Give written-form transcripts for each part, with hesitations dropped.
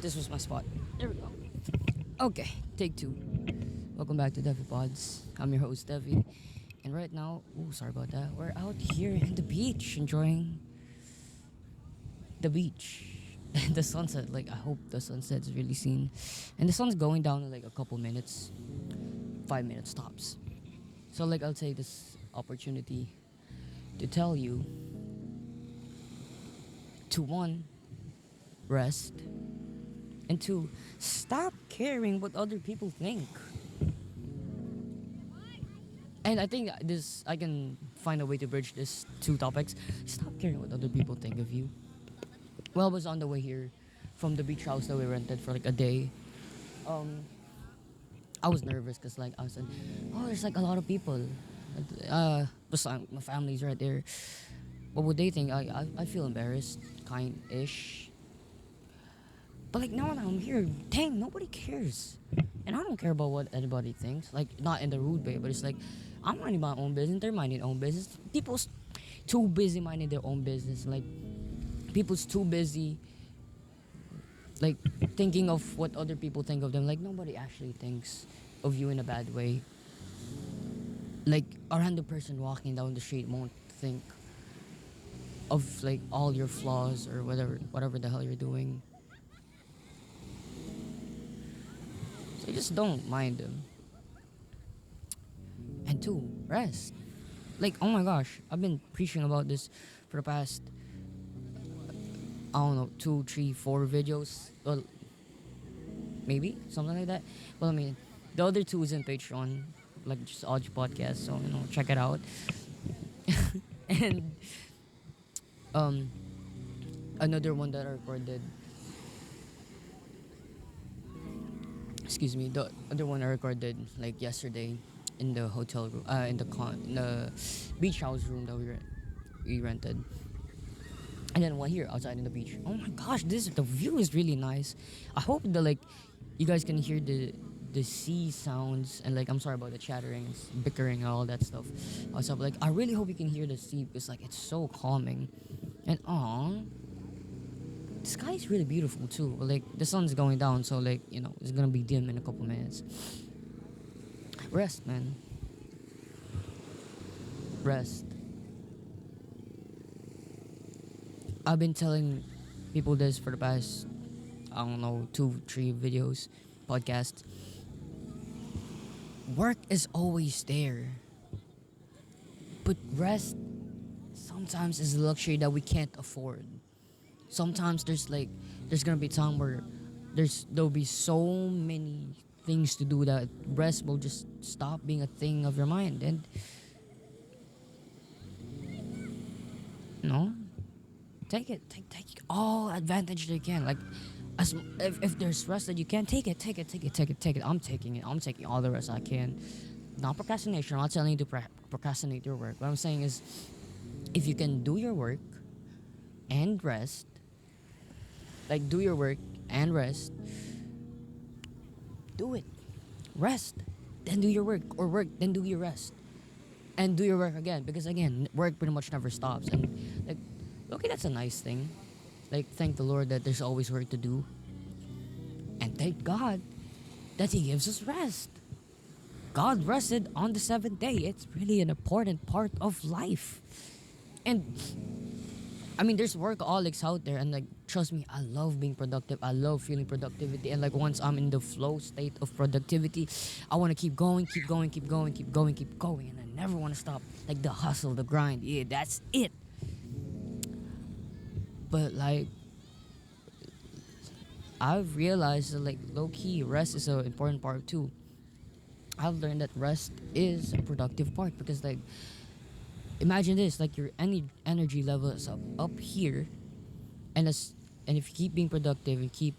This was my spot. There we go. Okay, take two. Welcome back to DEVi Pods. I'm your host, Devi. And right now, sorry about that. We're out here in the beach enjoying the beach. And the sunset, like, I hope the sunset is really seen. And the sun's going down in like a couple minutes, 5 minutes tops. So, like, I'll take this opportunity to tell you to one, rest, and two, stop caring what other people think. And I think I can find a way to bridge these two topics. Stop caring what other people think of you. Well, I was on the way here from the beach house that we rented for like a day. Um, I was nervous because like I said, oh, there's like a lot of people. Besides my family's right there. What would they think? I feel embarrassed, kind-ish. But like now that I'm here, dang, nobody cares. And I don't care about what anybody thinks. Like, not in the rude way, but it's like, I'm minding my own business, they're minding their own business. People's too busy minding their own business. Like, people's too busy, like, thinking of what other people think of them. Like, nobody actually thinks of you in a bad way. Like, a random person walking down the street won't think of, like, all your flaws or whatever the hell you're doing. So just don't mind them. And two, rest. Like, oh my gosh, I've been preaching about this for the past, I don't know, 2, 3, 4 videos. Well, maybe something like that. Well, I mean, the other two is in Patreon, like just audio podcast. So check it out. And another one that I recorded. Excuse me, the other one I recorded like yesterday in the hotel room, in the beach house room that we rented. And then one here outside in the beach. Oh my gosh, the view is really nice. I hope that like you guys can hear the sea sounds, and like I'm sorry about the chattering and bickering and all that stuff. Also, like I really hope you can hear the sea because like it's so calming. And the sky is really beautiful too. Like the sun's going down, so like it's gonna be dim in a couple minutes. Rest, man. Rest. I've been telling people this for the past, I don't know, 2, 3 videos, podcasts. Work is always there. But rest sometimes is a luxury that we can't afford. Sometimes there's gonna be time where there'll be so many things to do that rest will just stop being a thing of your mind. And take it, take all advantage that you can. Like, if there's rest that you can, take it. I'm taking all the rest I can. Not procrastination. I'm not telling you to procrastinate your work. What I'm saying is, if you can do your work and rest, like do your work and rest, do it. Rest, then do your work, or work, then do your rest, and do your work again. Because again, work pretty much never stops. And like, okay, that's a nice thing. Like, thank the Lord that there's always work to do, and thank God that He gives us rest. God rested on the seventh day. It's really an important part of life. And I mean, there's workaholics out there, and like, trust me, I love being productive. I love feeling productivity, and like once I'm in the flow state of productivity, I want to keep going, and I never want to stop. Like the hustle, the grind, yeah, that's it. But like, I've realized that like low key, rest is an important part too. I've learned that rest is a productive part because like, imagine this, like your energy level is up here, and if you keep being productive and keep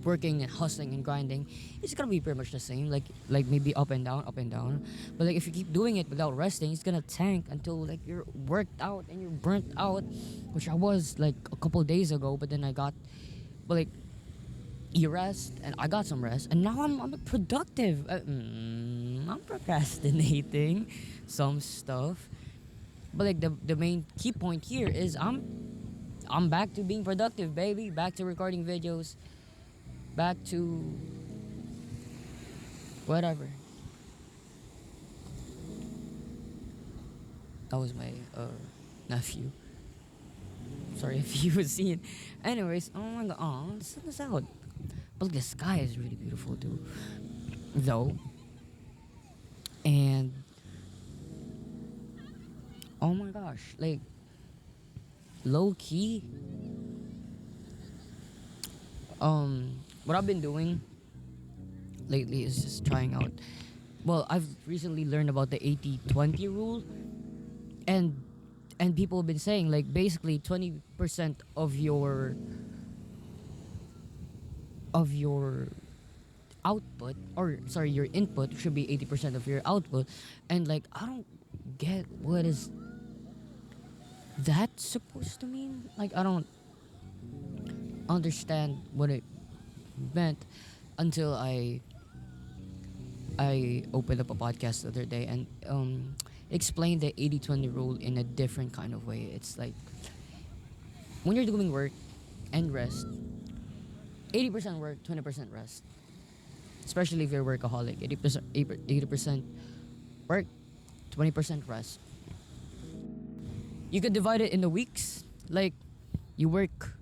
working and hustling and grinding, it's gonna be pretty much the same. Like maybe up and down. But like if you keep doing it without resting, it's gonna tank until like you're worked out and you're burnt out, which I was like a couple days ago. But then you rest, and I got some rest, and now I'm productive. I'm procrastinating some stuff, but like the main key point here is I'm I'm back to being productive, baby. Back to recording videos. Back to whatever. That was my nephew. Sorry if you were seeing. Anyways, oh my god, oh, the sun is out. But look, the sky is really beautiful too, though. And oh my gosh, like low key, what I've been doing lately is just trying out. Well, I've recently learned about the 80-20 rule, and people have been saying like basically 20% of your output, or sorry, your input should be 80% of your output. And like I don't get what is that supposed to mean. Like I don't understand what it meant until I opened up a podcast the other day and explained the 80-20 rule in a different kind of way. It's like when you're doing work and rest, 80% work, 20% rest. Especially if you're a workaholic, 80% work, 20% rest. You could divide it into weeks. Like you work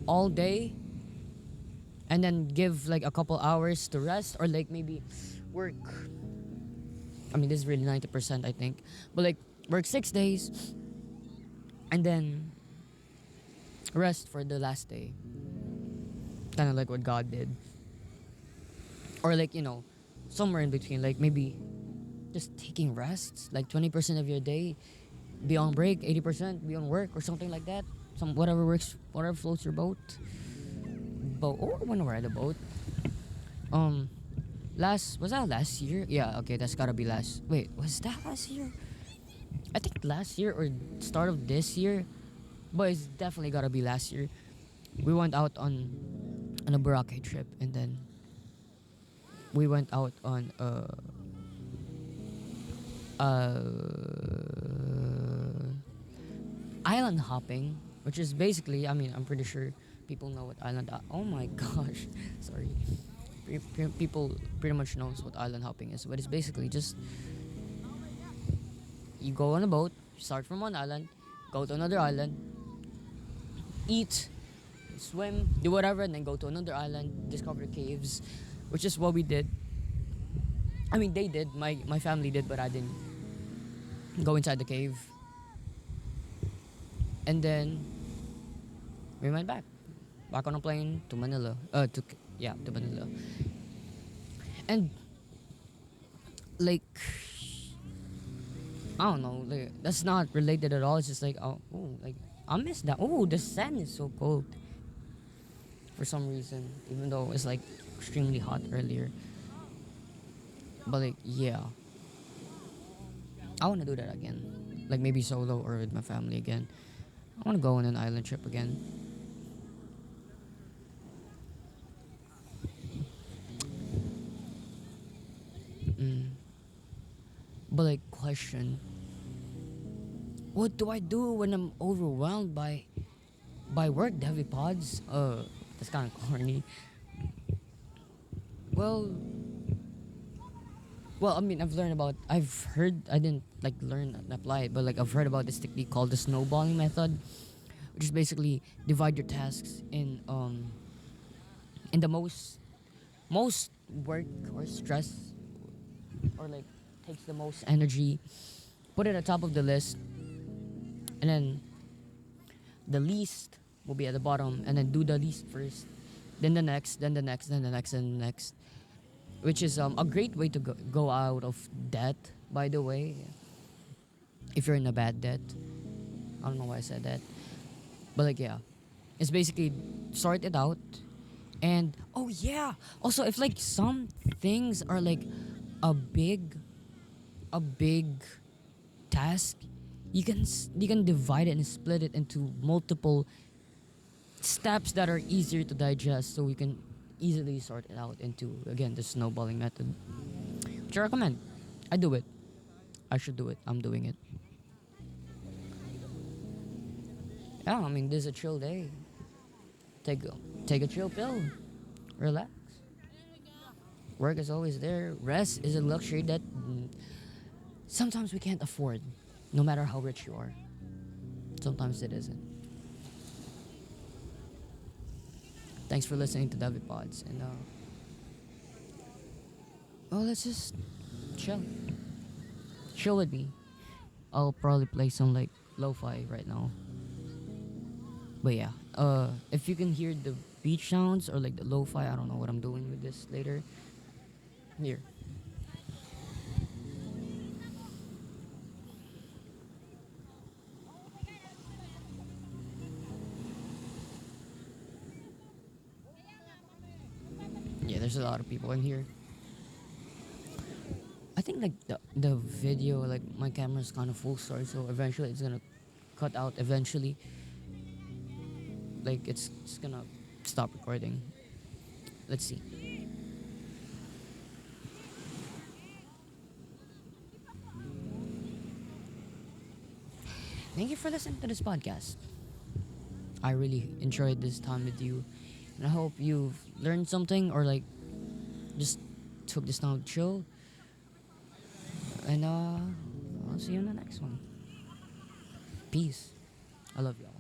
all day and then give like a couple hours to rest, or like maybe work, I mean this is really 90% I think, but like work 6 days and then rest for the last day, kind of like what God did. Or like somewhere in between, like maybe just taking rests, like 20% of your day be on break, 80% be on work, or something like that. Some whatever works, whatever floats your boat. Or when we're at the boat. Was that last year? Yeah, okay, that's gotta be last. Wait, was that last year? I think last year or start of this year, but it's definitely gotta be last year. We went out on a Boracay trip, and then we went out on island hopping, which is basically, I mean, I'm pretty sure people know what oh my gosh, sorry. People pretty much knows what island hopping is, but it's basically just you go on a boat, start from one island, go to another island, eat, swim, do whatever, and then go to another island, discover caves, which is what we did. I mean, they did, my family did, but I didn't go inside the cave. And then we went back on a plane to Manila. To Manila. And like I don't know, like that's not related at all. It's just like like I miss that. Oh, the sand is so cold for some reason, even though it's like extremely hot earlier. But like yeah, I want to do that again. Like maybe solo or with my family again. I want to go on an island trip again. But like question, what do I do when I'm overwhelmed by work, DEVi Pods? That's kind of corny. Well, I mean, I've heard, I didn't like learn and apply it, but like I've heard about this technique called the snowballing method, which is basically divide your tasks in the most work or stress, or like takes the most energy, put it at the top of the list, and then the least will be at the bottom, and then do the least first, then the next, then the next, then the next, and the next, which is a great way to go out of debt, by the way, if you're in a bad debt. I don't know why I said that, but like yeah, it's basically sort it out. And oh yeah, also if like some things are like a big task, you can divide it and split it into multiple steps that are easier to digest, so we can easily sort it out into, again, the snowballing method, which I recommend. I do it. I should do it. I'm doing it. Yeah, I mean, this is a chill day. Take a, take a chill pill. Relax. Work is always there. Rest is a luxury that sometimes we can't afford, no matter how rich you are. Sometimes it isn't. Thanks for listening to DEVi Pods. And, well, let's just chill. Chill with me. I'll probably play some like lo-fi right now. But yeah, if you can hear the beach sounds or like the lo-fi, I don't know what I'm doing with this later. Here. Yeah, there's a lot of people in here. I think like the video, like my camera's kind of full story, so eventually it's gonna cut out eventually. Like it's gonna stop recording. Let's see. Thank you for listening to this podcast. I really enjoyed this time with you, and I hope you've learned something or like just took this time to chill. And I'll see you in the next one. Peace. I love y'all.